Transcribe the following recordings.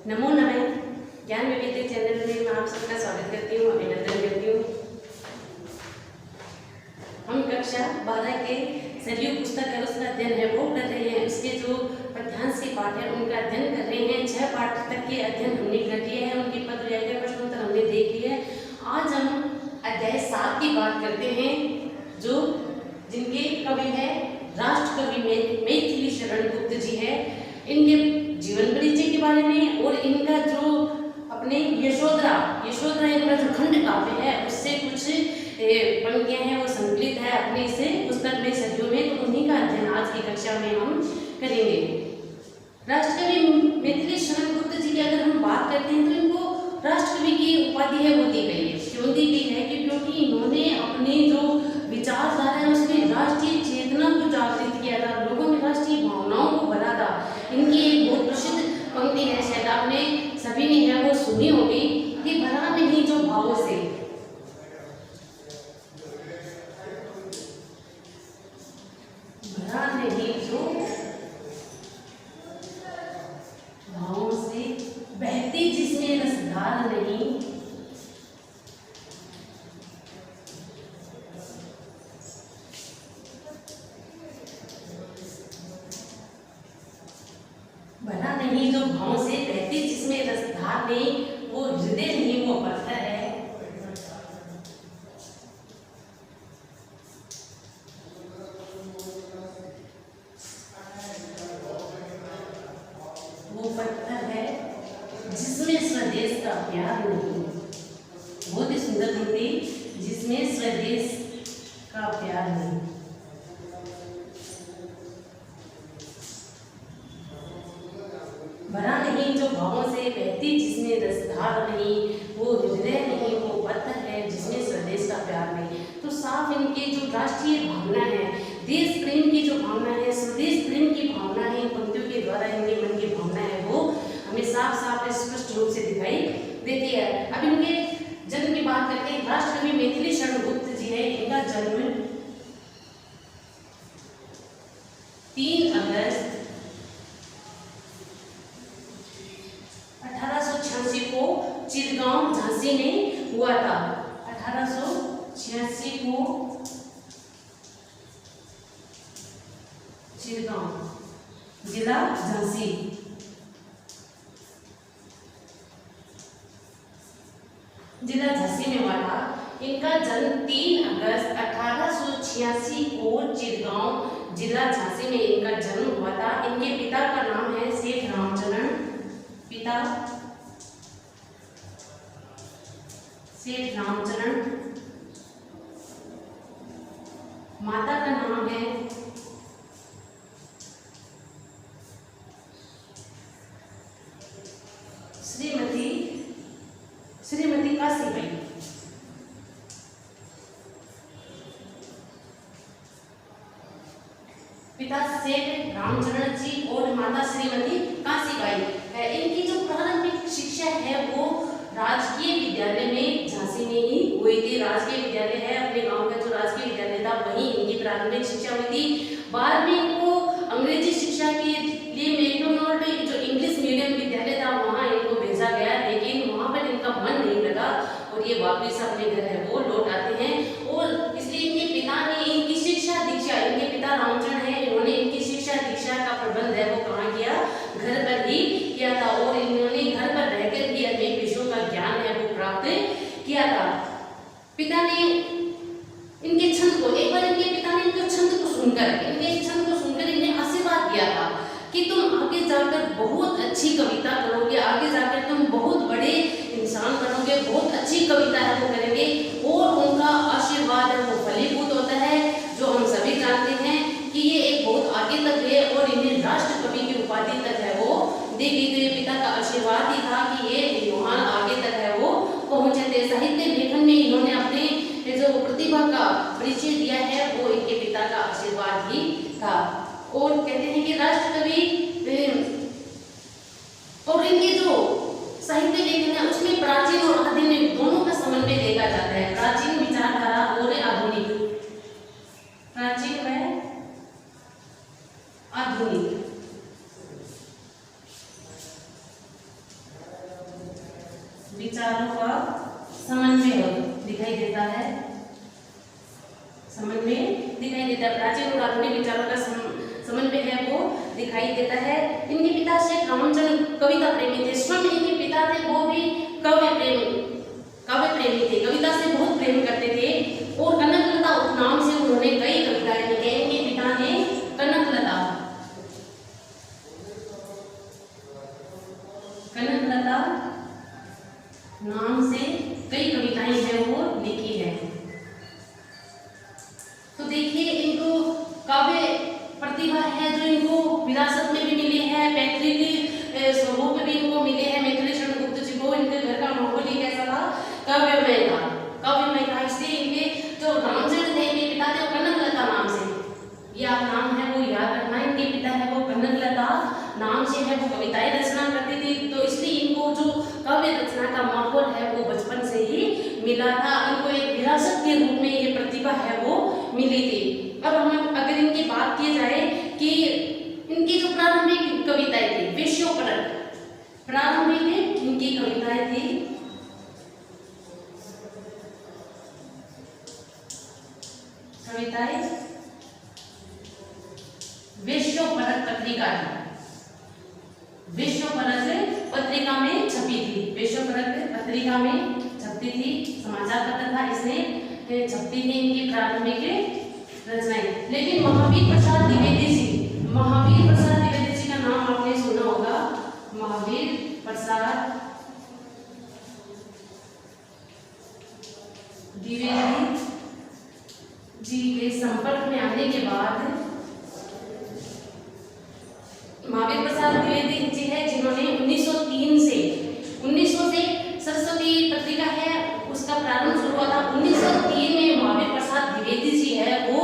नमो नमः। ज्ञान विविध चैनल में मैं आप सबका स्वागत करती हूँ, अभिनंदन करती हूँ। हम कक्षा 12 के सरयू पुस्तक है उसका अध्ययन है वो कर रहे हैं। उसके जो पद्यांश के पाठ है उनका अध्ययन कर रहे हैं। 6 पाठ तक के अध्ययन हमने कर लिए हैं, उनके पद व्याख्या प्रश्नोत्तर हमने देख लिए है। आज हम अध्याय 7 की बात करते हैं, जो जिनके कवि है राष्ट्र कवि मैथिली शरण गुप्त जी है। इनके जीवन परिचय के बारे में और इनका जो अपने यशोधरा इनका जो खंड काव्य है उससे कुछ पंक्तियां हैं वो संकलित है अपने इस पुस्तक में सरयू में, तो उन्हीं का अध्ययन आज की कक्षा में हम करेंगे। राष्ट्रकवि मैथिली शरण गुप्त जी की अगर हम बात करते हैं तो इनको राष्ट्रकवि की उपाधि है वो दी गई है। क्यों दी गई है? क्योंकि इन्होंने अपने जो विचारधारा है उसमें राष्ट्रीय चेतना को जागृत किया था, लोगों में राष्ट्रीय भावनाओं को भरा था। इनकी एक बहुत प्रसिद्ध पंक्ति है, शायद आपने सभी ने है वो सुनी होगी कि भरा नहीं जो भावों से, भरा नहीं जो भावों से, बहती जिसमें रसधार नहीं, भरा नहीं जो भावों से, बहती जिसमें रसधार नहीं, वो हृदय नहीं वो पत्थर है। वो पत्थर है जिसमें स्वदेश का प्यार नहीं। बहुत ही सुंदर पंक्ति, जिसमें स्वदेश का प्यार नहीं। भरा नहीं जो भावों से, बहती जिसमें रसधार नहीं, वो हृदय नहीं वो पत्थर है जिसमें स्वदेश का प्यार नहीं। तो साफ इनके जो राष्ट्रीय भावना है, देश प्रेम की जो भावना है, स्वदेश प्रेम की भावना है, पंक्तियों के द्वारा इनके मन की भावना है वो हमें साफ साफ स्पष्ट रूप से दिखाई देती है। अब इनके जन्म की बात करते हैं। राष्ट्रकवि मैथिली शरण गुप्त जी है, इनका जन्म 3 अगस्त 1886 को चिरगांव झांसी में हुआ था। 1886 को चिरगांव जिला झांसी, जिला झांसी में हुआ था। इनका जन्म 3 अगस्त 1886 को चिरगांव जिला झांसी में इनका जन्म हुआ था। इनके पिता का नाम है सेठ रामचरण, पिता सेठ रामचरण, माता का नाम है श्रीमती काशीबाई। पिता सेठ रामचरण जी और माता श्रीमती काशीबाई है। इनकी जो प्रारंभिक शिक्षा है वो राजकीय विद्यालय में झांसी में ही हुई थी। राजकीय विद्यालय है, अपने गांव का जो राजकीय विद्यालय था वहीं इनकी प्रारंभिक शिक्षा हुई थी। बाद में इनको अंग्रेजी शिक्षा के लिए मैकडोनाल्ड जो इंग्लिश मीडियम विद्यालय था वहां इनको भेजा गया, लेकिन वहां पर इनका मन नहीं लगा और ये वापस अपने घर है वो लौट आते हैं। और इसलिए इनके पिता ने इनकी शिक्षा दीक्षा, इनके पिता रामचरण है, इन्होंने इनकी शिक्षा दीक्षा का प्रबंध है वो कहाँ किया? घर पर ही किया था। और इन्होंने घर पर रहकर ही अनेक विषयों का ज्ञान है वो प्राप्त किया था। पिता ने इनके छंद को, एक बार इनके पिता ने इनके छंद को सुनकर इन्हें आशीर्वाद दिया था कि तुम आगे जाकर बहुत अच्छी कविता करोगे, आगे जाकर तुम बहुत बड़े इंसान बनोगे, बहुत अच्छी कविता है वो करेंगे। और उनका आशीर्वाद है वो फलीभूत होता है, जो हम सभी जानते हैं कि ये एक बहुत आगे तक है और इन्हें राष्ट्र कवि की उपाधि तक है वो दी गई। तो ये पिता का आशीर्वाद ही था कि ये वहाँ आगे तक है वो पहुंचे थे। साहित्य लेखन में इन्होंने अपने जो प्रतिभा का परिचय दिया है वो इनके पिता का आशीर्वाद ही था। और कहते हैं कि राष्ट्रकवि और इनके जो साहित्य लेखन है उसमें प्राचीन और आधुनिक दोनों का समन्वय देखा जाता है। प्राचीन विचारधारा और आधुनिक, प्राचीन व आधुनिक। देता है, समन्वय दिखाई देता है। प्राचीन और आधुनिक विचारों का समन्वय है वो दिखाई देता है। इनके पिता शेख रामचंद्र कविता प्रेमी थे। स्वयं इनके पिता थे वो भी काव्य प्रेमी थे, कविता से बहुत प्रेम करते थे और कनकलता उपनाम से उन्होंने कई कविताएं लिखी। इनके पिता ने कनकलता नाम से कई कविताएं हैं वो लिखी है। तो देखिए इनको काव्य प्रतिभा है जो इनको विरासत में भी मिली है, पैतृक स्वरूप में भी इनको मिले हैं। मैथिली शरण गुप्त जी को इनके घर का माहौल ही कैसा था, काव्यमय था। इसलिए इनके जो रामचंद्र थे इनके पिता थे वो कनकलता नाम से, ये आप नाम है वो याद रखना। इनके पिता है वो कनकलता नाम से है वो कविताएं रचना करते थे। तो इसलिए इनको जो काव्य रचना का माहौल है वो बचपन से ही मिला था। इनको एक विरासत के रूप में ये प्रतिभा है वो मिली थी। अब हम अगर इनकी बात की जाए कि इनकी जो प्रारंभिक कविताएं थी विषयोपरक प्रारंभिक इनकी कविताएं थी विषयोपरक पत्रिका है, विषयोपरक पत्रिका में छपी थी। विषयोपरक पत्रिका में छपती थी, समाचार पत्र था, इसमें छपती थी इनकी प्रारंभिक रचनाएं। लेकिन महावीर प्रसाद द्विवेदी जी का नाम आपने सुना होगा। महावीर प्रसाद द्विवेदी जी के संपर्क में आने के बाद महावीर प्रसाद द्विवेदी जी है जिन्होंने 1900 से सरस्वती पत्रिका है उसका प्रारंभ शुरू हुआ था। 1903 में महावीर प्रसाद द्विवेदी जी है वो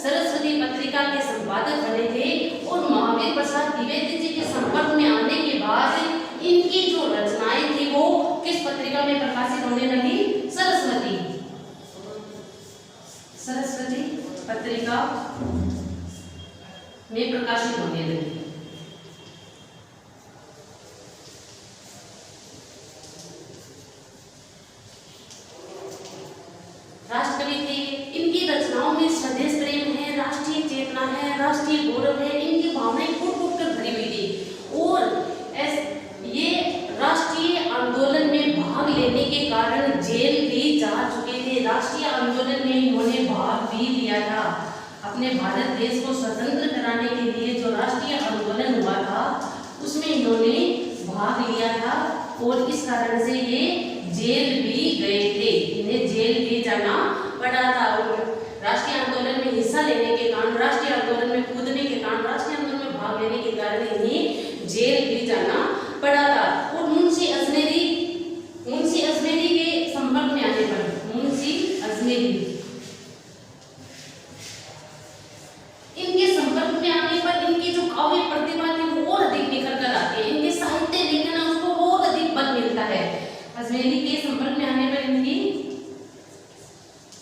सरस्वती पत्रिका के संपादक बने थे। और महावीर प्रसाद द्विवेदी जी के संपर्क में आने के बाद इनकी जो रचनाएं थी वो किस पत्रिका में प्रकाशित होने लगी? सरस्वती पत्रिका में प्रकाशित होने लगी। राष्ट्रकवि थे। इनकी रचनाओं में स्वदेश प्रेम है, राष्ट्रीय चेतना है, राष्ट्रीय गौरव है। इनकी भावनाएं फूट-फूट कर भरी हुई थी और ये राष्ट्रीय आंदोलन में भाग लेने के कारण जेल भी जा चुके थे। राष्ट्रीय आंदोलन में इन्होंने भाग भी लिया था। अपने भारत देश को स्वतंत्र कराने के लिए जो राष्ट्रीय आंदोलन हुआ था उसमें इन्होंने भाग लिया था और इस कारण से ये जेल भी गए थे। इन्हें जेल भी जाना पड़ा था। राष्ट्रीय आंदोलन में हिस्सा लेने के कारण, राष्ट्रीय आंदोलन में कूदने के कारण, राष्ट्रीय आंदोलन में भाग लेने के कारण इन्हें जेल भी जाना पड़ा था। और मुंशी अजमेरी के संपर्क में आने पर इनके संपर्क में आने पर इनकी जो काव्य प्रतिभा थी वो और अधिक निखर कर आती है। इनके साहित्य लेखन है उसको और अधिक बल मिलता है। अजमेरी के संपर्क में आने पर इनकी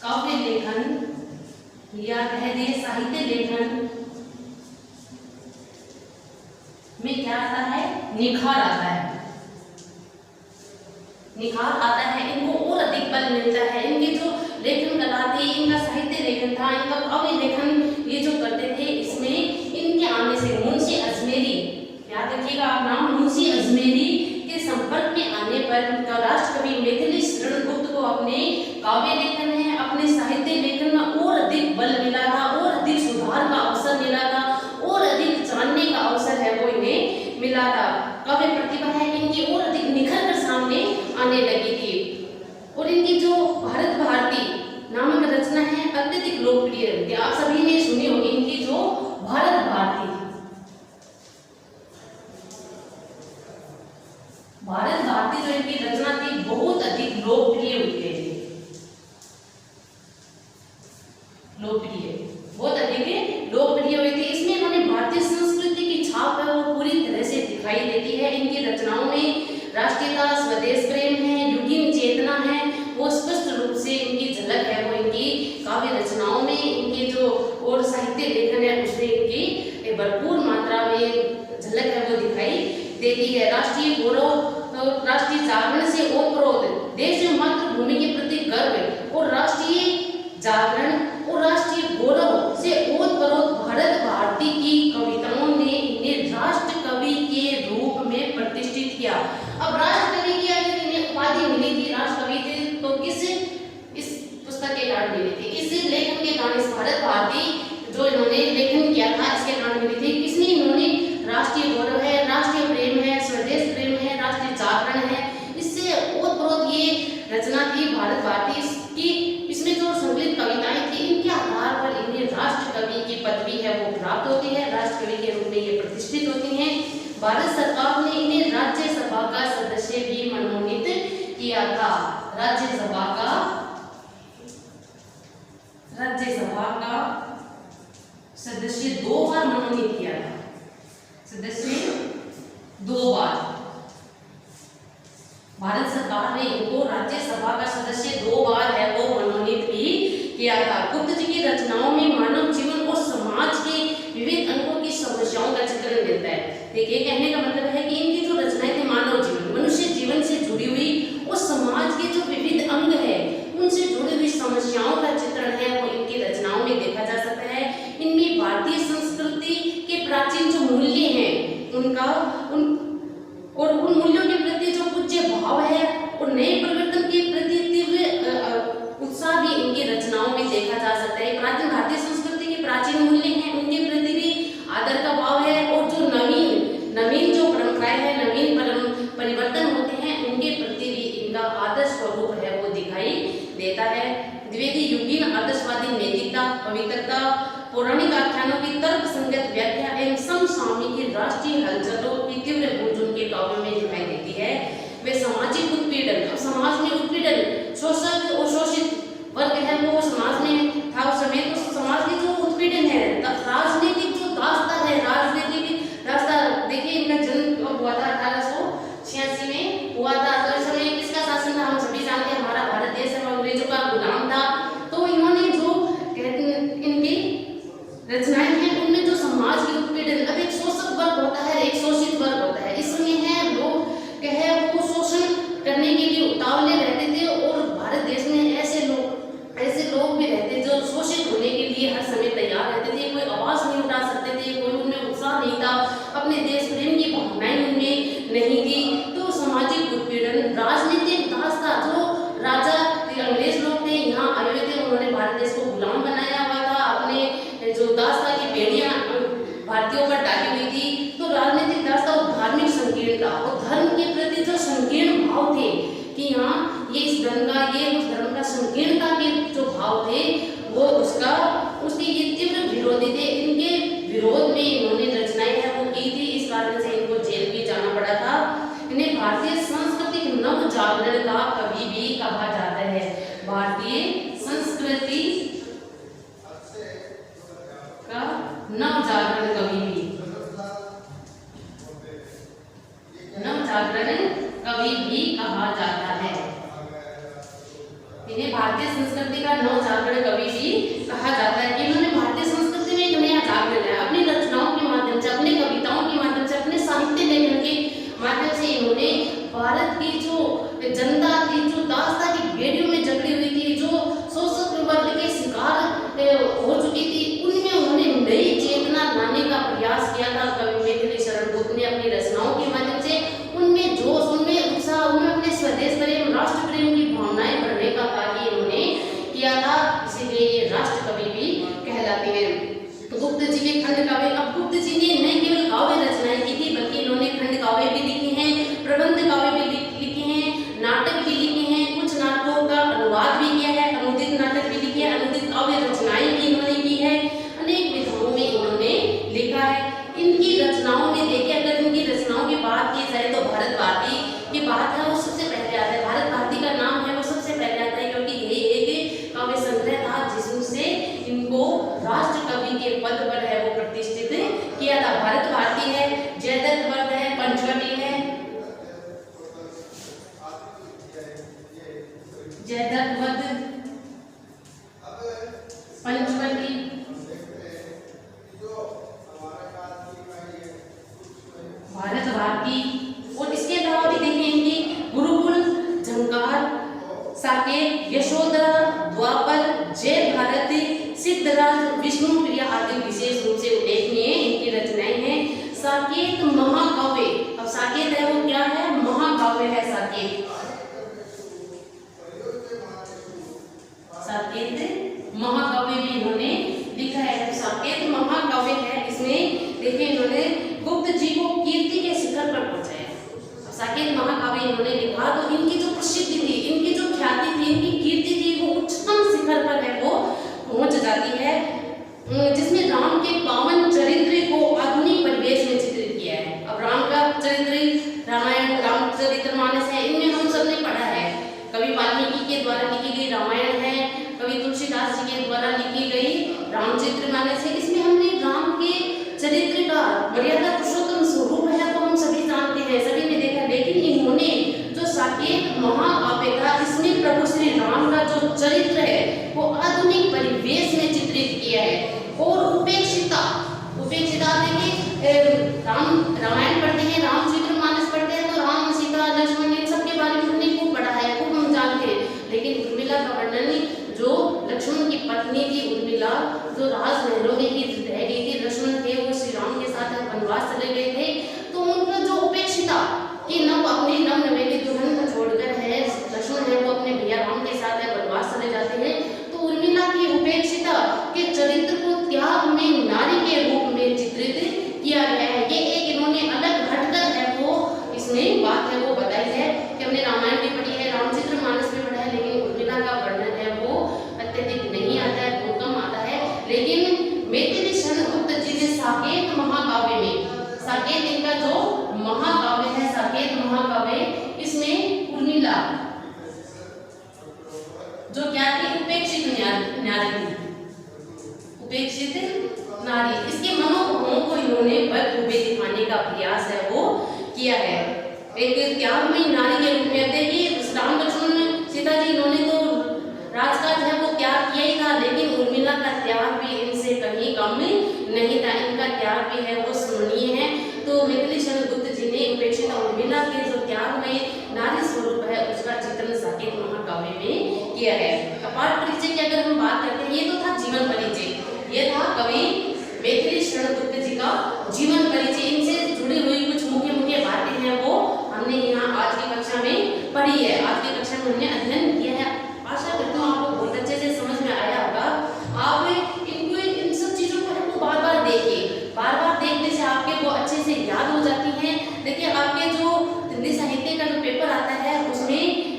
काव्य लेखन या कह दिए साहित्य लेखन में क्या आता है? निखार आता है। इनको और अधिक बल मिलता है। इनकी जो लेखन कला थी, इनका साहित्य लेखन था, इनका काव्य लेखन ये जो करते थे इसमें इनके आने से मुंशी अजमेरी, याद रखिएगा आप नाम, मुंशी अजमेरी के संपर्क में आने पर उनका राष्ट्रकवि मैथिली शरण गुप्त को अपने काव्य लेखन है, अपने साहित्य लेखन में और अधिक बल मिला था, और अधिक सुधार का अवसर मिला था, और अधिक जानने का अवसर है वो इन्हें मिला था। काव्य प्रतिभा है इनकी और अधिक निखर कर सामने आने लगी थी। और इनकी जो भारत भारती नामक रचना है अत्यधिक लोकप्रिय थी। आप सभी ने सुनी होगी इनकी जो भारत भारती जो इनकी रचना थी बहुत अधिक लोकप्रिय हुई है। बहुत अधिक लोकप्रिय हुई थी। इसमें इन्होंने भारतीय संस्कृति की छाप है वो पूरी तरह से दिखाई देती है। इनकी रचनाओं में राष्ट्रीयता, स्वदेश प्रेम है, युगीन चेतना है, वो स्पष्ट रूप से इनकी झलक है वो इनकी काव्य रचनाओं में। इनके जो और साहित्य लेखन है उसमें इनकी भरपूर मात्रा में झलक है वो दिखाई देती है। राष्ट्रीय गौरव, राष्ट्रीय जागरण से ओतप्रोत, देश मातृभूमि के प्रति गर्व और राष्ट्रीय और राष्ट्रीय गौरव से ओतप्रोत भारत भारती की कविताओं ने इन्हें राष्ट्र कवि के रूप में प्रतिष्ठित किया। अब राष्ट्र कवि की अगर इन्हें उपाधि मिली थी, राष्ट्र कवि थे, तो किस इस पुस्तक के कारण मिली थी, इस लेखन के कारण, इस भारत भारती जो इन्होंने लेखन किया था इसके कारण मिली थी। किसने? इन्होंने राष्ट्रीय गौरव है, राष्ट्रीय प्रेम है, स्वदेश प्रेम है, राष्ट्रीय जागरण है, इससे ओतप्रोत ये रचना थी भारत भारती की। इसमें जो संकलित कविताएं थी इनके आधार पर इन्हें राष्ट्र कवि की पदवी है वो प्राप्त होती है, राष्ट्र कवि के रूप में ये प्रतिष्ठित होती हैं। भारत सरकार ने इन्हें राज्यसभा का सदस्य भी मनोनीत किया था। राज्यसभा का सदस्य 2 बार मनोनीत किया था, सदस्य 2 बार। भारत सरकार ने इनको राज्यसभा का सदस्य 2 बार है वो मनोनीत भी किया था। गुप्त जी की रचनाओं में मानव जीवन और समाज के विविध अंगों की समस्याओं का चित्रण मिलता है। देखिए, कहने का मतलब है कि इनकी जो रचनाएं थी मानव जीवन, मनुष्य जीवन से जुड़ी हुई और समाज के जो विविध अंग है उनसे जुड़ी हुई समस्याओं का चित्रण है वो इनकी रचनाओं में देखा जा सकता है। इनमें भारतीय संस्कृति के प्राचीन जो मूल्य हैं उनका उन मूल्यों के प्रति जो पूज्य भाव है और नए परिवर्तन के प्रति तीव्र उत्साह भी इनकी रचनाओं में देखा जा सकता है। प्राचीन भारतीय संस्कृति के प्राचीन मूल्य हैं उनके प्रति भी आदर का भाव है, और जो नवीन जो परंपराएं हैं, नवीन परिवर्तन होते हैं उनके प्रति भी इनका आदर्श स्वरूप है वो दिखाई देता है। द्विवेदी युगीन आदर्शवादी नैतिकता, पवित्रता, पौराणिक आख्यानों की तर्क संगत व्याख्या एवं समसामयिक राष्ट्रीय हलचलों की तीव्र गूंज उनके काव्यों में दिखाई देती है। वे सामाजिक उत्पीड़न, अब समाज में उत्पीड़न, शोषक और शोषित वर्ग है वो समाज में था उस समय, तो समाज में जो उत्पीड़न है, राजनीतिक जो दास्ता है, राजनीतिक रास्ता, देखिए इनका जन्म कब हुआ था? 1886 में हुआ था। तो इस समय किसका शासन था? हम सभी जानते हैं, हमारा भारत देश है, अंग्रेजों का गुलाम था। तो इन्होंने जो इनकी रचनाएं हैं उनमें जो समाज की उत्पीड़न, अब एक शोषक वर्ग होता है, एक शोषित वर्ग होता है, इसमें है लोग कहे वो शोषण करने के लिए उतावले रहते थे, और भारत देश में ऐसे लोग भी रहते जो शोषित होने के लिए हर समय तैयार रहते थे, कोई आवाज नहीं उठा सकते थे, कोई उनमें उत्साह नहीं था, अपने देश प्रेम की भावनाएं उनमें नहीं थी। तो सामाजिक उत्पीड़न, राजनीतिक दास्ता, जो राजा अंग्रेज लोग थे यहाँ आए हुए थे, उन्होंने भारत देश को गुलाम बनाया हुआ था, अपने जो दास्ता की बेड़ियां भारतीयों पर डाली हुई थी। तो राजनीतिक दास्ता और धार्मिक संकीर्णता और धर्म के प्रति जो संकीर्ण भाव थे कि यहाँ ये इस धर्म का, ये उस धर्म का, संकीर्णता के जो भाव थे वो उसके ये तीव्र विरोधी थे। इनके विरोध में इन्होंने रचनाएं हैं वो की थी, इस कारण से इनको जेल भी जाना पड़ा था। इन्हें भारतीय सांस्कृतिक नव जागरण का कवि भी कहा जाता है। भारतीय संस्कृति का नव जागरण कवि भी, नव जागरण कवि भी कहा जाता है। इन्हें भारतीय संस्कृति का नव जागरण कवि भी कहा जाता है कि इन्होंने भारतीय संस्कृति में एक नया जागरण है। अपनी रचनाओं के माध्यम से, अपने कविताओं के माध्यम से, अपने साहित्य लेखन के माध्यम से इन्होंने भारत की जो जनता थी, जो दास्ता की बेड़ियों में जकड़ी हुई थी, जो शोषक वर्ग के शिकार हो चुकी थी, उनमें उन्होंने नई चेतना लाने का प्रयास किया था। कवि मैथिली शरण गुप्त ने अपनी रचनाओं के माध्यम से उनमें जोश, उनमें उत्साह, उनमें अपने स्वदेश प्रेम, राष्ट्र प्रेम की भावनाएं भरने का कार्य इन्होंने किया था, इसीलिए ये राष्ट्र कवि भी कहलाते हैं। गुप्त जी के खंड काव्य, अब गुप्त जी ने न केवल काव्य रचनाएं की थी बल्कि इन्होंने खंड काव्य भी लिखे हैं, प्रबंध काव्य भी लिखे हैं, नाटक भी लिखे हैं, कुछ नाटकों का अनुवाद भी किया है, अनुदित नाटक भी लिखे हैं, अनुदित काव्य रचनाएं भी इन्होंने की है, अनेक विधाओं में इन्होंने लिखा है। इनकी रचनाओं में देखिए, अगर इनकी रचनाओं की बात की जाए तो भारत भारती की बात है वो सबसे पहले आता है। भारत भारती का नाम है वो सबसे पहले आता है, क्योंकि ये एक काव्य संग्रह था जिससे इनको राष्ट्र कवि के पद पर है वो प्रतिष्ठित किया था। भारत भारती है, जयदत्त वध है, पंचवटी है, जयदत्त वध, पंचवटी, भारत भारती, और इसके अलावा भी देखेंगे गुरुकुल, झंकार, साकेत, यशोधरा, द्वापर, जय भारत, साकेत महाकाव्य। अब साकेत है वो क्या है? महाकाव्य है साकेत। साकेत महाकाव्य भी इन्होंने लिखा है। तो साकेत महाकाव्य है, इसमें देखिए इन्होंने गुप्त जी को कीर्ति के शिखर पर पहुंचाया। साकेत महाकाव्य इन्होंने लिखा तो इनकी जो प्रसिद्धि थी, इनकी जो ख्याति थी, इनकी कीर्ति थी, वो उच्चतम शिखर पर है वो पहुंच जाती है, जिसमें राम के पावन चरित्र को आधुनिक परिवेश में चित्रित किया है। अब राम का चरित्र रामायण, रामचरितमानस है, इनमें हम सबने पढ़ा है। कवि वाल्मीकि के द्वारा लिखी गई रामायण है, कवि तुलसीदास जी के द्वारा लिखी गई रामचरितमानस है। इसमें हमने राम के चरित्र का मर्यादा पुरुषोत्तम स्वरूप है तो हम सभी जानते हैं, सभी ने देखा। लेकिन इन्होंने जो साकेत महाकाव्य था, इसमें प्रभु श्री राम का जो चरित्र है वो आधुनिक परिवेश में चित्रित किया है। और उपेक्षिता देखिए, रामायण पढ़ते हैं, रामचरितमानस पढ़ते हैं तो राम, सीता, लक्ष्मण इन सबके बारे में हमने खूब पढ़ा है, खूब हम जानते हैं। लेकिन उर्मिला का वर्णन, जो लक्ष्मण की पत्नी थी उर्मिला, जो राजमहलों में ही रह गई थी, लक्ष्मण थे वो श्री राम के साथ वनवास चले गए थे, तो उनका जो उपेक्षिता कि न अपनी नवनवेली दुल्हन को छोड़कर है, लक्ष्मण है वो अपने भैया राम के साथ वनवास चले जाते हैं, तो उर्मिला की उपेक्षिता के चरित्र को त्याग में नारी के रूप में चित्रित किया गया है। ये एक इन्होंने अलग हटकर है वो इसमें बात है वो बताई है कि हमने रामायण भी पढ़ी है, रामचरितमानस में पढ़ा है, लेकिन उर्मिला का वर्णन है वो अत्यधिक नहीं आता है, बहुत कम आता है। लेकिन मैथिली शरण गुप्त जी ने साकेत महाकाव्य में, साकेत इनका जो महाकाव्य है, साकेत महाकाव्य, इसमें उर्मिला जो क्या थी? उपेक्षित नारी थी, उपेक्षित नारी, इसके मनोभावों को इन्होंने बखूबी दिखाने का प्रयास है वो किया है एक त्यागमयी नारी के रूप में। देखिए राम लक्ष्मण सीता जी इन्होंने तो राजकाज है वो त्याग किया ही था, लेकिन उर्मिला का त्याग भी इनसे कहीं कम नहीं था, इनका त्याग भी है वो स्मरणीय है। तो मैथिली शरण गुप्त जी ने उपेक्षिता उर्मिला के जो त्याग में नारी स्वरूप है उसका चित्रण साकेत महाकाव्य में किया है। पाठ परिचय की अगर हम बात करते हैं, ये तो था जीवन परिचय, ये था कवि मैथिली शरण गुप्त जी का जीवन परिचय। इनसे जुड़ी हुई कुछ मुख्य बातें हैं वो हमने यहाँ आज की कक्षा में पढ़ी है, आज की कक्षा में हमने अध्ययन किया है। आशा करती हूँ आपको बहुत अच्छे से समझ में आया होगा। आप इनको इन सब चीजों को आपको बार बार देखिए, बार बार देखने से आपके वो अच्छे से याद हो जाती हैं। देखिए आपके जो हिंदी साहित्य का जो पेपर आता है उसमें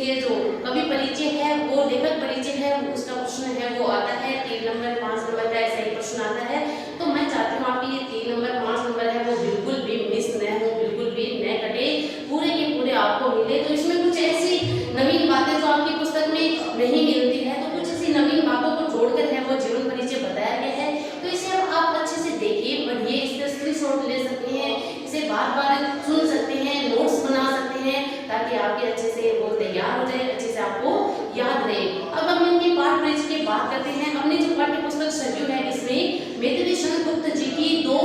ये जो कवि परिचय है वो लेखक परिचय है उसका प्रश्न है वो आता है 3 नंबर 5 नंबर का ऐसा ही प्रश्न आता है। तो मैं चाहती हूँ आपकी ये 3 नंबर 5 नंबर है वो बिल्कुल भी मिस न हो, बिल्कुल भी न कटे, पूरे के पूरे आपको मिले। तो इसमें कुछ ऐसी नवीन बातें जो आपकी पुस्तक में नहीं मिलती है, तो कुछ ऐसी नवीन बातों को जोड़कर है वो जीवन परिचय बताया गया है। तो इसे आप अच्छे से देखिए, पढ़िए, इससे स्क्रीनशॉट ले सकते हैं, इसे बार बार सुन सकते हैं, नोट्स बना सकते हैं, ताकि आपके अच्छे से वो तैयार हो जाए, अच्छे से आपको याद रहे। अब हम इनके पाठ परिचय की बात करते हैं। अपनी जो पाठ्य पुस्तक सरयू है इसमें मैथिली शरण गुप्त जी की 2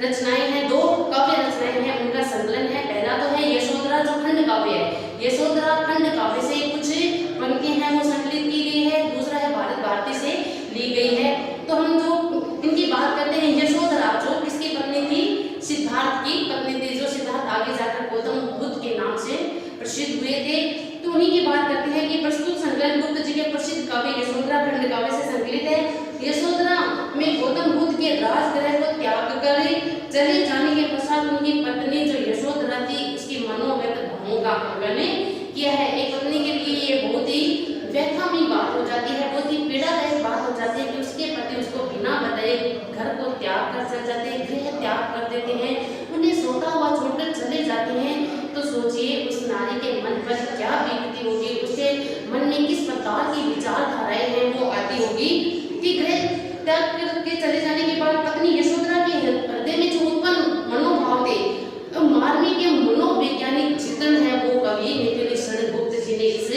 रचनाएं हैं, 2 काव्य रचनाएं हैं, उनका संकलन है। पहला तो है यशोधरा जो खंड काव्य है, यशोधरा खंड काव्य से कुछ पंक्तियां हैं वो संकलित की गई है। दूसरा है भारत भारती से ली गई है। तो हम जो इनकी बात करते हैं, यशोधरा जो किसकी पत्नी थी? सिद्धार्थ की पत्नी थी, जो सिद्धार्थ आगे जाकर गौतम बुद्ध के नाम से प्रसिद्ध हुए थे। तो उन्हीं की बात करते हैं कि प्रस्तुत संकलन गुप्त जी के प्रसिद्ध काव्य यशोधरा खंड काव्य से संकलित है। यशोधरा में गौतम बुद्ध के राजगृह को त्याग कर चले जाने के पश्चात उनकी पत्नी जो यशोधरा थी उसकी मनोगत भावों का आकलन किया है। एक पत्नी के लिए ये बहुत ही व्यथामयी बात हो जाती है, बहुत ही पीड़ादायक बात हो जाती है कि उसके पति उसको बिना बताए घर को त्याग कर चले जाते हैं, गृह त्याग कर देते हैं, उन्हें सोता हुआ छोड़कर चले जाते हैं। तो सोचिए उस नारी के मन पर क्या बीतती होगी, उसके मन में किस प्रकार की विचारधाराएं हैं वो आती होगी कि गृह त्याग करके चले जाने के बाद पत्नी यशोधरा के हृदय में जो उत्पन्न मनोभाव थे, मार्मिक के मनोवैज्ञानिक चित्रण है वो कवि मैथिली शरण गुप्त जी ने इस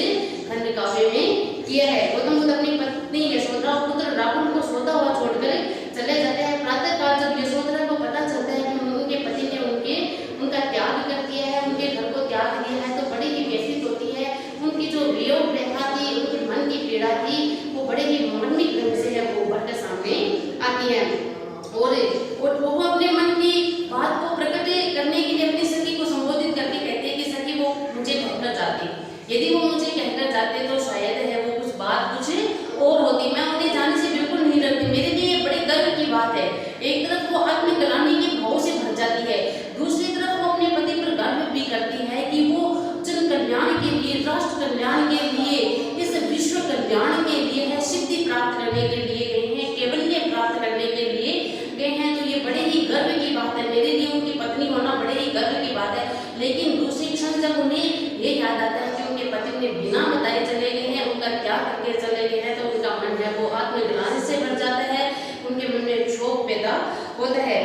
खंड काव्य में किया है। गौतम बुद्ध अपनी पत्नी यशोधरा और पुत्र राहुल को सोता हुआ छोड़कर चले जाते हैं। प्रातः काल जब यशोधरा को पता चलता है कि उनके पति ने उनका त्याग कर दिया है, उनके घर को त्याग दिया है, तो बड़ी ही व्यथित होती है। उनकी जो वियोग व्यथा थी, उनके मन की पीड़ा थी, वो बड़े ही मार्मिक ढंग से है वो उभर कर सामने आती है। और करने के लिए गए हैं। तो ये बड़े ही गर्व की बात है, मेरे लिए उनकी पत्नी होना बड़े ही गर्व की बात है। लेकिन दूसरी क्षण जब उन्हें ये याद आता है कि उनके पति ने बिना बताए चले गए हैं, उनका क्या करके चले गए हैं, तो उनका मन है वो आत्मग्लानि से भर जाता है, उनके मन में क्षोभ पैदा होता है।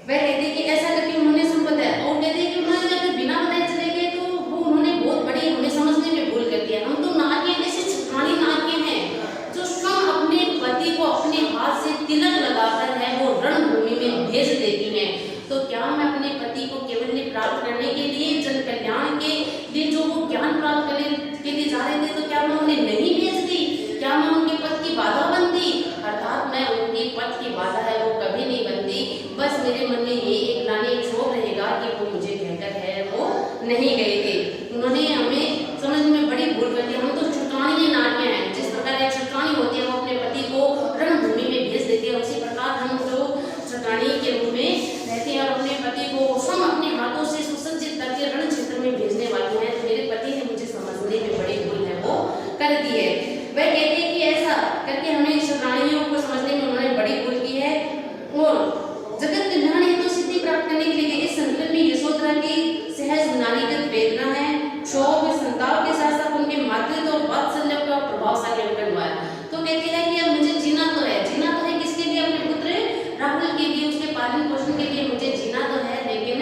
वह कहते हैं कि ऐसा करके उन्होंने संपत है, और कहते हैं कि उन्होंने जब बिना बताए चले गए तो वो उन्होंने बहुत बड़ी हमें समझने में भूल कर दिया। हम तो नारियां ऐसी छठानी नारियां हैं जो स्वयं अपने पति को अपने हाथ से तिलक लगाकर है वो रणभूमि में भेज देती हैं। तो क्या मैं अपने पति को केवल प्राप्त करने के लिए, जन कल्याण के लिए जो वो ज्ञान प्राप्त करने के लिए जा रहे थे, तो क्या मैं उन्हें नहीं भेज दी? क्या मैं उनके पथ की बाधा बनती? अर्थात मैं उनकी पथ की बाधा है वो कभी नहीं बनती। बस मेरे मन में ये एक ग्लानि क्षोभ रहेगा कि वो मुझे कहकर है वो नहीं गए थे। उन्होंने हमें समझ में बड़ी भूल कर दी। हम तो छुटानी नारियां हैं, जिस प्रकार एक छुटानी होती है वो अपने पति को रणभूमि में भेज देती है, उसी प्रकार हम जो छुटानी के रूप में रहते हैं और अपने पति को स्वयं अपने हाथों से सुसज्जित करके रण क्षेत्र में भेजने वाली हैं। तो मेरे पति ने मुझे समझने में बड़ी भूल है वो कर दी है। वह कहते हैं कि ऐसा करके हमें छुटानियों को समझने में उन्होंने बड़ी भूल की है। और जगत कल्याण हेतु सिद्धि प्राप्त करने के लिए इस संकल्प में यशोधरा की सहज नारीगत वेदना है, क्षोभ संताप के साथ साथ उनके मातृत्व और वात्सल्य का प्रभावशाली अंकन हुआ है। तो कहती है कि अब मुझे जीना तो है किसके लिए? अपने पुत्र राहुल के लिए, उसके पालन पोषण के लिए मुझे जीना तो है, लेकिन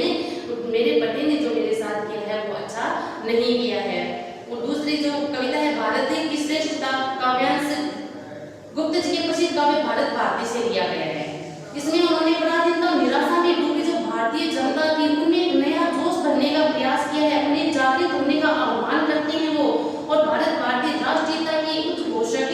मेरे पति ने जो मेरे साथ किया है वो अच्छा नहीं किया है। और दूसरी जो कविता है भारत की श्रेष्ठता, काव्यांश गुप्त जी के प्रसिद्ध काव्य भारत भारती से लिया गया है। इसमें उन्होंने पराधीनता और निराशा में डूबी जो भारतीय जनता थी उनमें एक नया जोश भरने का प्रयास किया है, उन्हें जागृत होने का आह्वान करते हैं वो। और भारत भारतीय राष्ट्रीयता की उद्घोषक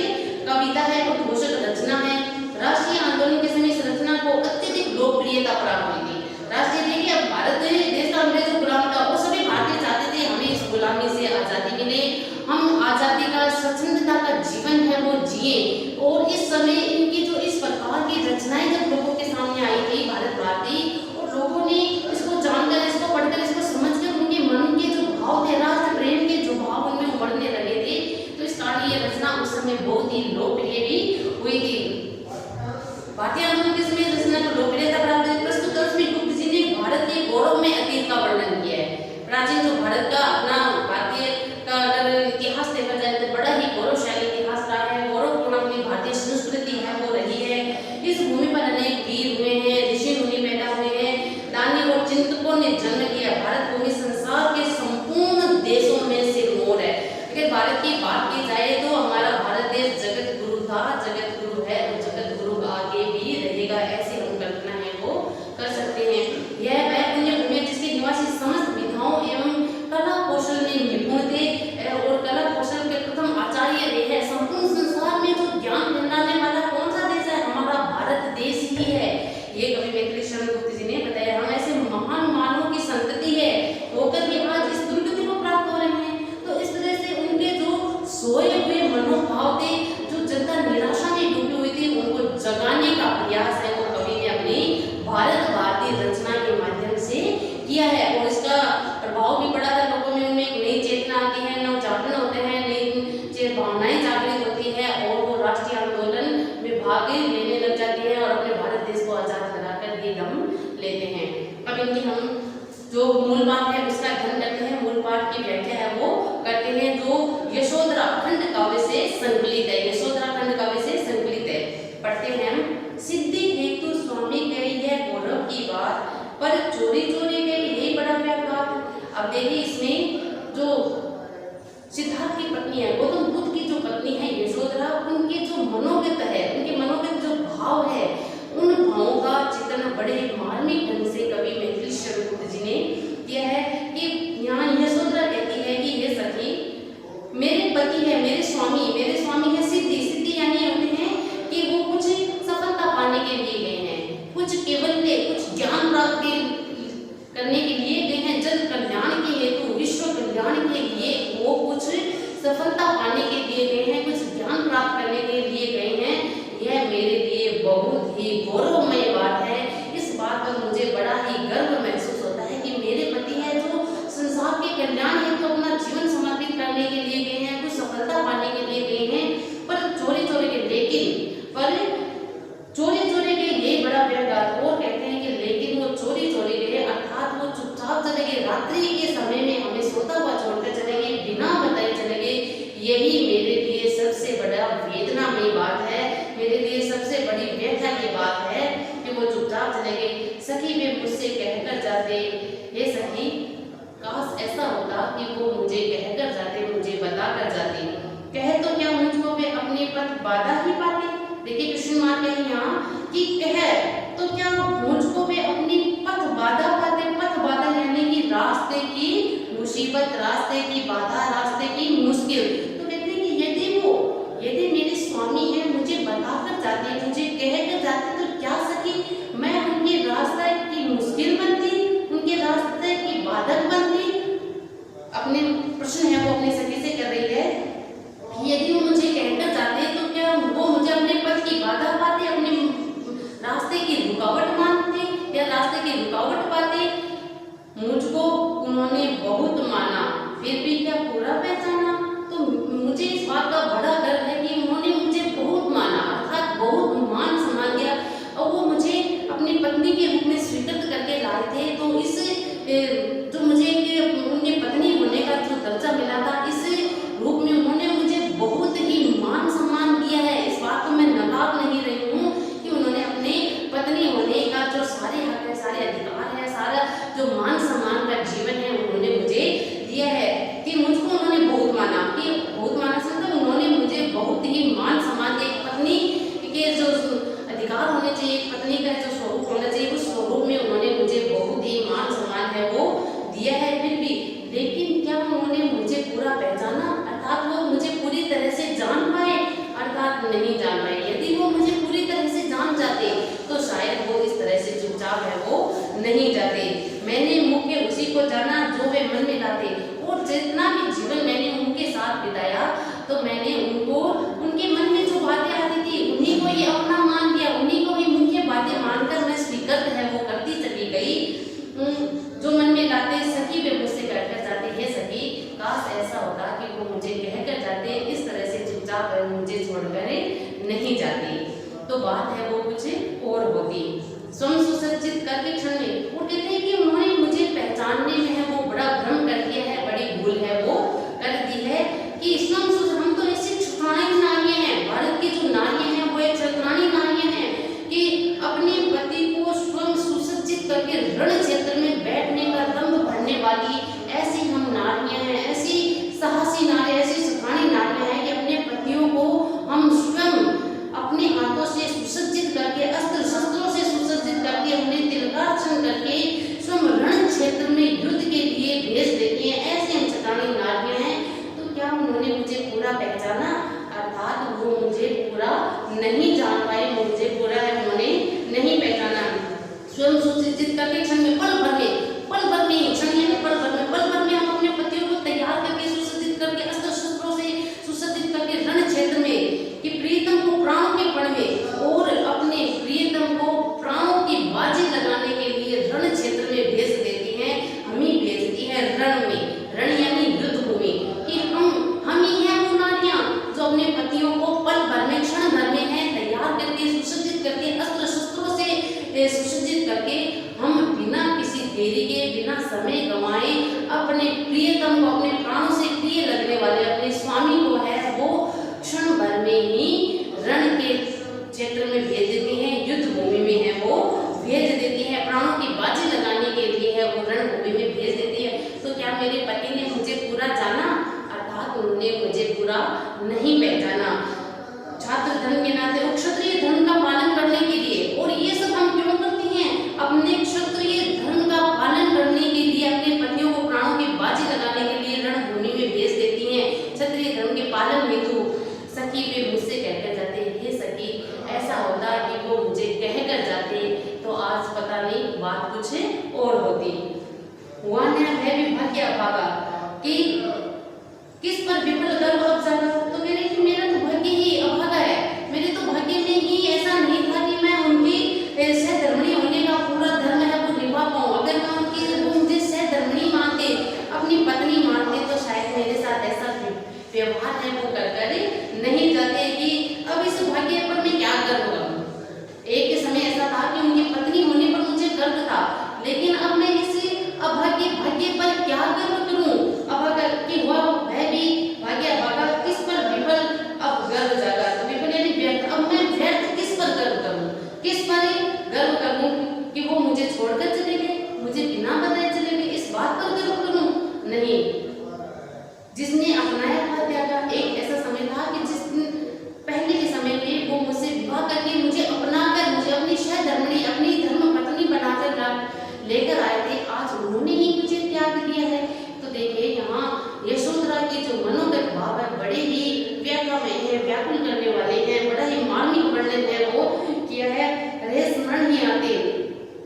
कविता है, उद्घोषक रचना है। राष्ट्रीय आंदोलन के समय इस रचना को अत्यधिक लोकप्रियता प्राप्त हुई थी। राष्ट्रीय देखिए, अब भारत देश का अंग्रेज गुलाम था, वो सभी भारतीय चाहते थे हमें इस गुलामी से आजादी मिले, हम आजादी का स्वच्छंदता का जीवन है वो जिए। और इस समय इनकी जो इस प्रकार की रचनाएं जब लोगों के सामने आई थी भारत भारती, और लोगों ने इसको जानकर, इसको पढ़कर, इसको समझकर उनके मन के जो भाव थे, राष्ट्र प्रेम के जो भाव उनमें उमड़ने लगे थे, तो इस कारण ये रचना उस समय बहुत ही लोकप्रिय भी हुई थी। भारतीय आंदोलन के समय रचना को लोकप्रियता प्राप्त हुई। प्रस्तुत अंश में गुप्त जी ने भारत के गौरव में अतीत का वर्णन किया है। प्राचीन जो भारत का अपना भारतीय का अगर इतिहास देखा जाए तो बड़ा ही गौरवशाली इतिहास रहा है, गौरवपूर्ण अपनी भारतीय संस्कृति है वो रही है। इस भूमि पर अनेक वीर हुए हैं, ऋषि मुनि पैदा हुए हैं, दानी और चिंतकों ने जन्म लिया। भारत भूमि संसार के संपूर्ण देशों में सिरमौर है। अगर भारत की बात की जाए तो हमारा भारत देश जगत गुरु था, जगत गुरु है और जगत गुरु आगे भी रहेगा, ऐसी हम कल्पना है वो कर सकते हैं। यह वह पुण्य भूमि जिसके निवासी समस्त विधाओं एवं कला कौशल में निपुण थे और कला कौशल के प्रथम आचार्य रहे हैं। संपूर्ण संसार में जो ज्ञान फैलाने वाला कौन सा देश है? हमारा भारत देश ही है। ये कवि मैथिली शरण गुप्त जी ने बताया। हम ऐसे महान मानवों की संतति है होकर के आज इस दुर्गति को प्राप्त हो रहे हैं। तो इस तरह से उनके जो सोए हुए मनोभाव थे, जो जनता निराशा में डूबी हुई थी, उनको जगाने का प्रयास है वो कवि ने अपनी भारत भारती रचना के माध्यम से किया है। और इसका प्रभाव भी पड़ा था लोगों में, उनमें एक नई चेतना आती है, नव जागरण होते हैं, नई भावनाएं जागृत होती है और वो राष्ट्रीय आंदोलन में भाग लेने लग जाती है और अपने भारत देश को आजाद कराकर ये दम लेते हैं। अब इनकी हम जो मूल बात है उसका अध्ययन करते हैं, मूल पाठ की व्याख्या है वो करते हैं, जो यशोधरा खंड काव्य से संकलित है। यशोधरा खंड काव्य से संकलित है। पढ़ते हैं हम। सिद्धि हेतु स्वामी गई है गौरव की बात, पर चोरी चोरी गई यही बड़ा व्यापार। अब देखिए इसमें जो सिद्धार्थ की पत्नी है, गौतम बुद्ध की जो पत्नी है यशोधरा, उनके जो मनोगत है, उनके मनोगत जो भाव है, उन भावों का चित्रण बड़े मार्मिक ढंग से कवि मैथिली शरण गुप्त जी ने किया है। कि यहाँ यशोधरा कहती है कि ये सखी मेरे पति है, मेरे स्वामी है सिद्धि। सिद्धि यानी होते हैं कि वो कुछ सफलता पाने के लिए गए हैं, कुछ केवल्य, कुछ ज्ञान प्राप्त करने के लिए गए हैं, जन कल्याण के हेतु, विश्व कल्याण के लिए वो कुछ सफलता पाने के लिए गए हैं, कुछ ज्ञान प्राप्त करने के लिए गए हैं। यह मेरे लिए बहुत ही गौरवमय बात है। इस बात पर मुझे बड़ा ही गर्व महसूस होता है कि मेरे पति है जो संसार के कल्याण हेतु अपना जीवन समर्पित करने के लिए गए हैं, कुछ सफलता पाने के लिए गए हैं, पर चोरी चोरी के रात्रि के समय में हमें सोता हुआ छोड़कर चले गए, बिना बताए चले गए। यही मेरे लिए सबसे बड़ा वेदनामयी बात है, मेरे लिए सबसे बड़ी व्यथा की बात है कि वो चुपचाप चले गए। सखी वे मुझसे कहकर जाते, हे सखी, काश ऐसा होता कि वो मुझे कहकर जाते, मुझे बताकर जाते। कह तो क्या मुझको वे अपने पथ बाधा ही पाते। देखिए कृष्ण माँ कहे यहाँ कि कह तो क्या मुझको वे अपनी पथ बाधा पाते। पथ बाधा यानी कि रास्ते की मुसीबत, रास्ते की बाधा, रास्ते की मुश्किल। तो कहते हैं कि यदि मेरे स्वामी है मुझे बताकर जाते, मुझे कहकर जाते, तो क्या सकी मैं उनके रास्ते की मुश्किल बनती, उनके रास्ते की बाधक बनती। अपने प्रश्न है वो अपने सखी से कर रही है, यदि वो मुझे कहकर जाते तो क्या वो मुझे अपने पथ की बाधा पाते, अपने रास्ते की रुकावट मानते या रास्ते की रुकावट पाते। मुझको उन्होंने बहुत माना, फिर भी क्या पूरा पहचाना। तो मुझे इस बात का बड़ा डर है कि उन्होंने मुझे बहुत माना, अर्थात बहुत मान सम्मान दिया, और वो मुझे अपनी पत्नी के रूप में स्वीकृत करके लाए थे। तो इस जो मुझे उनकी पत्नी होने का जो दर्जा मिला था, इस रूप में उन्होंने मुझे बहुत ही मान सम्मान दिया है। इस बात को मैं नकार नहीं रही हूँ कि उन्होंने अपने पत्नी होने का जो सारे हक है, सारे अधिकार है, सारा जो मान सम्मान का जीवन है उन्होंने मुझे दिया है। कि मुझको उन्होंने बहुत माना, कि बहुत माना समझो उन्होंने मुझे बहुत ही मान सम्मान दिया। पत्नी के जो अधिकार होने चाहिए, पत्नी का जो स्वरूप होना चाहिए, उस स्वरूप में उन्होंने मुझे बहुत ही मान सम्मान है वो दिया है। फिर भी लेकिन क्या उन्होंने मुझे पूरा पहचाना, अर्थात वो मुझे पूरी तरह से जान पाए, अर्थात नहीं जान पाए। यदि वो मुझे पूरी तरह से जान जाते तो शायद वो इस तरह से चुपचाप है वो नहीं जाते। मैंने मुख्य उसी को जाना जो वे मन में लाते, और जितना भी जीवन मैंने उनके साथ बिताया तो मैंने उनको उनके मन में जो बातें आती थी उन्हीं को ये अपना मान लिया, उन्हीं को ही मुख्य बातें मानकर मैं स्वीकृत है वो करती चली गई। जो मन में लाते सखी वे मुझसे कहकर जाते, हे सखी, काश ऐसा होता कि वो मुझे कहकर जाते, इस तरह से चुपचाप मुझे छोड़कर नहीं जाती। तो बात है वो कुछ और होती। स्वयं सुसज्जित करके क्षण में वो कहते हैं कि उन्होंने मुझे पहचानने में है वो बड़ा भ्रम कर दिया है, बड़ी भूल है वो कर दी है। कि स्वयं हम तो ऐसी छुटरानी नारियां हैं, भारत की जो नारियां हैं वो एक छुटरानी नारियां हैं कि अपने पति को स्वयं सुसज्जित करके रण क्षेत्र में बैठने का दम्भ भरने वाली ऐसी हम नारियां हैं, ऐसी साहसी नारियां, ऐसी छुटरानी नारियां हैं कि अपने पतियों को हम स्वयं अपने हाथों से सुसज्जित करके, अस्त्र शस्त्रों से सुसज्जित करके, उन्हें तिलकार्चन करके स्वयं रण क्षेत्र में युद्ध के लिए भेज देती हैं। ऐसे हम छुटरानी नारियां हैं। तो क्या उन्होंने मुझे पूरा पहचाना, अर्थात वो मुझे पूरा नहीं जान पाए, मुझे पूरा उन्होंने नहीं पहचाना। स्वयं सुसज्जित करके क्षण में, पल भर में क्षण यानी पल भर में हम अपने पतियों को तैयार करके सुसज्जित करके, अस्त्र शस्त्रों से सुसज्जित करके रण क्षेत्र में कि प्रियतम को प्राणों के पण में और अपने प्रियतम को प्राणों की बाजी लगाने के लिए रण क्षेत्र में भेज देती हैं। हम ही भेजती है रण में, रण यानी युद्ध भूमि, कि हम ही हैं वो नारियां जो अपने पतियों को पल भर में, क्षण भर में है तैयार करके, सुसज्जित करके, अस्त्र शस्त्रों से सुसज्जित करके, हम बिना किसी देरी के, बिना समय गंवाए अपने प्रियतम को, अपने प्राणों से प्रिय लगने वाले अपने स्वामी को है वो क्षण भर में ही रण के क्षेत्र में भेज देती हैं, युद्ध भूमि में है वो भेज देती है, प्राणों की बाजी लगाने के लिए है वो रण भूमि में भेज देती है। तो क्या मेरे पति ने मुझे पूरा जाना, अर्थात उन्होंने मुझे पूरा नहीं पहचाना। छात्र धर्म के नाते क्षत्रिय धर्म का पालन करने के लिए, और ये सब हम क्यों करती हैं, अपने क्षत्रिय धर्म का पालन करने के लिए, अपने पतियों को प्राणों की बाजी लगाने के लिए रणभूमि में भेज देती हैं, क्षत्रिय धर्म के पालन हेतु। सखी वे मुझसे कहकर जाते, हे सखी, ऐसा होता कि वो मुझे कहकर जाते तो आज पता नहीं बात कुछ और होती। हुआ न है विभाग्य अभागा कि किस पर विफल गर्व अब जागा। तो मेरा तो भाग्य ही अभागा है, मेरे तो भाग्य में ही ऐसा नहीं था कि मैं उनकी सहधर्मिणी होने का पूरा धर्म है वो निभा पाऊँ। अगर मैं वो मुझे सहधर्मिणी मानते, अपनी पत्नी मानते, तो शायद मेरे साथ ऐसा व्यवहार है वो कर नहीं जाते कि अब इस भाग्य पर मैं क्या गर्व करूं। एक समय ऐसा था कि उनकी पत्नी होने पर मुझे गर्व था, लेकिन अब मैं इस अभाग्य भाग्य पर किस पर गर्व करूं कि वो मुझे छोड़कर चले गए, मुझे बिना बताए चले गए, इस बात पर गर्व करूं? नहीं। जिसने अपनाया हुआ त्यागा, एक ऐसा समय था कि जिस पहले के समय में वो मुझसे विवाह करके मुझे अपनाकर, मुझे अपनी सहधर्मिणी, अपनी धर्म पत्नी बनाकर लेकर आए थे, आज उन्होंने ही मुझे त्याग दिया है। तो देखिए यहाँ यशोधरा के जो मनोगत भाव है बड़े ही व्याकुल है, व्याकुल करने वाले हैं, बड़ा ही मार्मिक वर्णन है वो किया है, रह स्मरण ही आते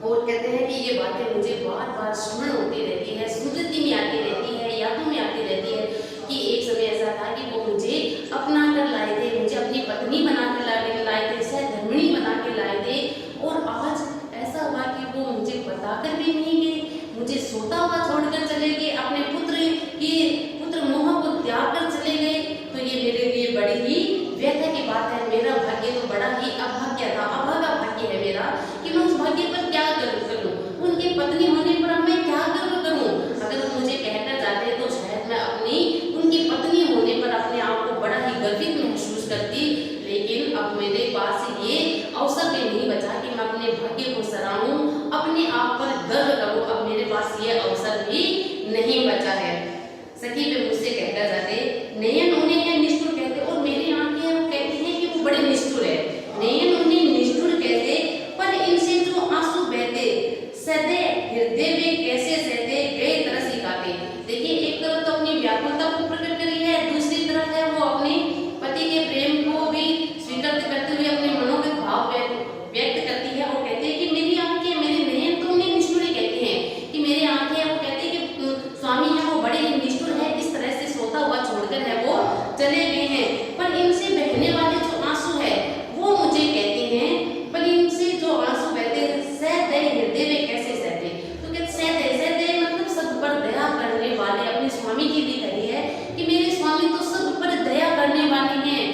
और कहते हैं कि ये बातें मुझे बार बार स्मरण होती रहती है, स्मृति में आती रहती है, यादों में आती रहती है कि एक समय ऐसा था कि वो मुझे अपना कर लाए थे, मुझे अपनी पत्नी बना कर लाए थे, सहधर्मिणी बना के लाए थे, और आज ऐसा हुआ कि वो मुझे बताकर भी नहीं गए, मुझे सोता हुआ छोड़कर चले गए, अपने पुत्र मोह को त्याग कर चले गए। तो ये मेरे लिए बड़ी ही व्यथा की बात है। मेरा भाग्य तो बड़ा ही अभाग्य था, अभागा भाग्य है मेरा कि मैं उस भाग्य पर क्या गर्व करूं, उनकी पत्नी होने पर मैं क्या गर्व करूं। अगर वो मुझे कहकर जाते तो शायद मैं उनकी पत्नी होने पर अपने आप को बड़ा ही गर्वित महसूस करती, लेकिन अब मेरे पास ये अवसर भी नहीं बचा कि मैं अपने भाग्य को सराहूं, अपने आप पर गर्व करूं। अब मेरे पास ये अवसर भी नहीं बचा है। सखी वे मुझसे कहकर जाते, नयन उन्हें निष्ठुर कहते, और मेरी आंखें वो कहती हैं कि वो बड़े निष्ठुर है। नयन उन्हें निष्ठुर कहते, पर इनसे जो आंसू बहते, सदे हृदय में कैसे सहते, गए तरह सिखाते। देखिए एक तरफ तो अपनी व्याकुलता को प्रकट करी है, दूसरी तरफ है वो अपने पति के प्रेम को भी स्वीकार करते हुए अपने मनोगत भाव व्यक्त करती है और कहते हैं कि मेरी आंखें, मेरे नयन, तो उन्हें निष्ठुर कहते हैं कि मेरी आंखें, वो कहते हैं कि स्वामी है वो बड़े ही निष्ठुर है, इस तरह से सोता हुआ छोड़कर है वो चले गए हैं। पर इनसे बहने वाले जो आंसू है वो मुझे कहते हैं, पर इनसे जो आंसू बहते सहते हृदय में कैसे सहते। तो कहते सहते मतलब सब पर दया करने वाले, अपने स्वामी के लिए कही है कि मेरे स्वामी तो सब पर दया करने वाले हैं।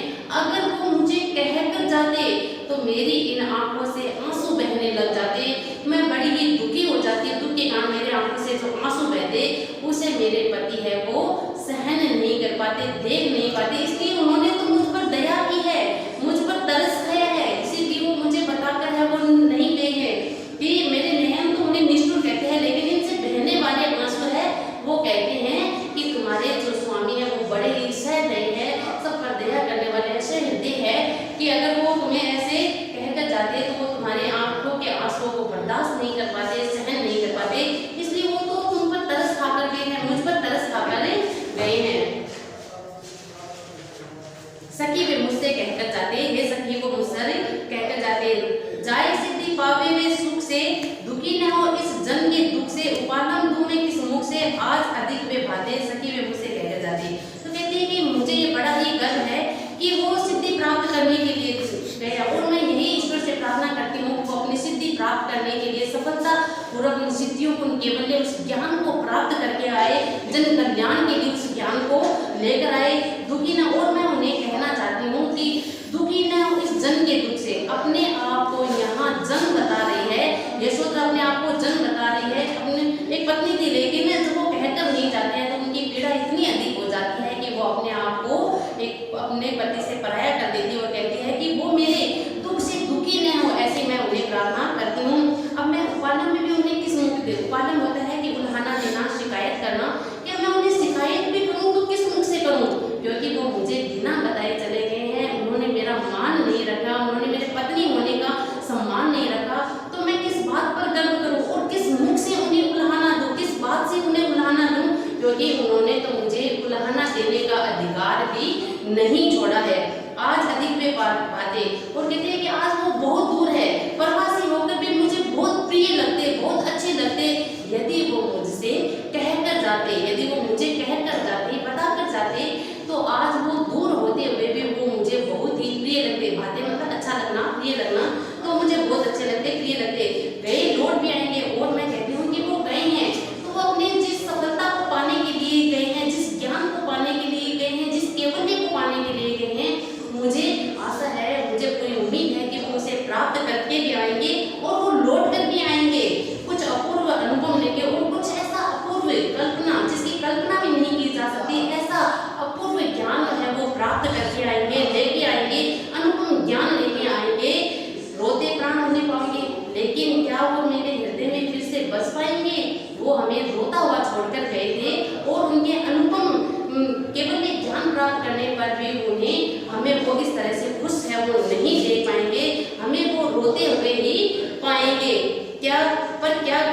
अगर वो मुझे कहकर जाते तो मेरी इन आंखों से आंसू बहने लग जाते, मैं बड़ी ही दुखी हो जाती, दुख के कारण मेरे आंखों से जो आंसू बहते उसे मेरे पति है वो सहन नहीं कर पाते, देख नहीं पाते, इसलिए उन्होंने तो मुझ पर दया की है, मुझ पर तरस खाया है, इसीलिए वो मुझे बताकर है वो नहीं गए हैं कि मेरे नयन तो उन्हें निष्ठुर कहते हैं, लेकिन इनसे बहने वाले आंसू है वो कहते हैं कि तुम्हारे जो स्वामी है वो बड़े ही सहृदय है, सब पर दया करने वाले ऐसे हृदय है कि अगर वो तुम्हें ऐसे कहकर जाते तो वो तुम्हारे आंखों के आंसुओं को बर्दाश्त नहीं कर पाते, सहन नहीं कर पाते, इसलिए वो तो तुम पर तरस खाकर गए हैं, मुझ पर तरस खाकर गए हैं। सखी वे मुझसे कहकर जाते, ये सखी को मुझसे कहकर जाते, जाए सिद्धि पावे वे सुख से, दुखी न हो इस जन्म के दुख से, उपालम दूं मैं किस मुख से, आज अधिक वे भाते। सखी वे मुझसे कहकर जाते, तो कहते हैं कि मुझे ये बड़ा ही गर्व है कि वो सिद्धि प्राप्त करने के लिए गया, और मैं यही ईश्वर से प्रार्थना करती हूँ वो अपनी सिद्धि प्राप्त करने के लिए सफलता पूर्वक उन सिद्धियों को, केवल उस ज्ञान को प्राप्त करके आए, जन कल्याण के लिए उस ज्ञान को लेकर आए, दुखी न। और मैं उन्हें कहना चाहती हूँ कि दुखी न इस जन्म के दुख से, अपने आप को यहाँ जन्म बता रही है यशोधरा, अपने आप को जन्म बता रही है, अपने एक पत्नी थी, लेकिन जब वो कहकर नहीं जाते हैं तो उनकी पीड़ा इतनी अधिक हो जाती है कि वो अपने आप को एक अपने पति से पराया कर देती है और कहती है कि वो मेरे दुख से दुखी न हो, ऐसे मैं उन्हें प्रार्थना करती हूँ। अब मैं उपालन में भी उन्हें किस मुख दे, उपालन होता है कि उल्हाना देना, शिकायत करना, कि मैं उन्हें शिकायत भी करूँ तो किस मुख से करूँ, क्योंकि वो मुझे बिना बताए चले गए हैं, उन्होंने मेरा मान नहीं रखा, उन्होंने मेरे पत्नी होने का सम्मान नहीं रखा, तो मैं किस बात पर गर्व करूँ और किस मुख से उन्हें उल्हाना दूँ, किस बात से उन्हें उल्हाना दूँ, क्योंकि उन्होंने तो मुझे उल्हाना देने का अधिकार भी नहीं छोड़ा है। आज अधिक वे बातें और कहते हैं कि आज वो बहुत दूर है, प्रवासी होकर भी मुझे बहुत प्रिय लगते, बहुत अच्छे लगते, यदि वो मुझसे कहकर जाते, लेकिन क्या वो मेरे हृदय में फिर से बस पाएंगे? वो हमें रोता हुआ छोड़कर गए थे और उनके अनुपम केवल एक ज्ञान प्राप्त करने पर भी उन्हें हमें वो इस तरह से खुश है वो नहीं देख पाएंगे, हमें वो रोते हुए ही पाएंगे। क्या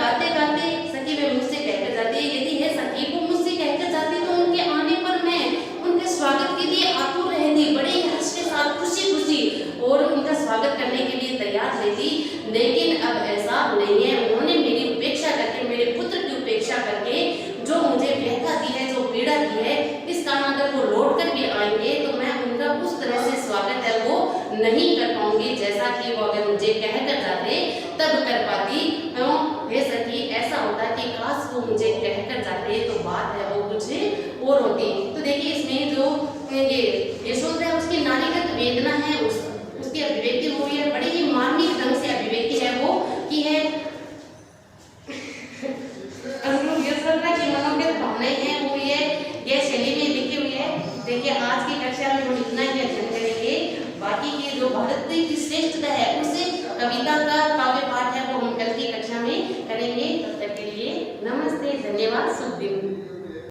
गाते गाते सखी वे मुझसे कहकर जाती है, यदि है सखी वो मुझसे कहकर जाती तो उनके आने पर मैं उनके स्वागत के लिए आतुर रहती, बड़े हर्ष के साथ खुशी खुशी और उनका स्वागत करने के लिए तैयार रहती। लेकिन अब ऐसा नहीं है, उन्होंने मेरी उपेक्षा करके, मेरे पुत्र की उपेक्षा करके जो मुझे व्यथा दी है, जो पीड़ा दी है, इस कारण अगर वो लौट कर भी आएंगे तो मैं उनका उस तरह से स्वागत है वो नहीं कर पाऊंगी जैसा कि वो अगर मुझे कहकर जाते तब कर पाती।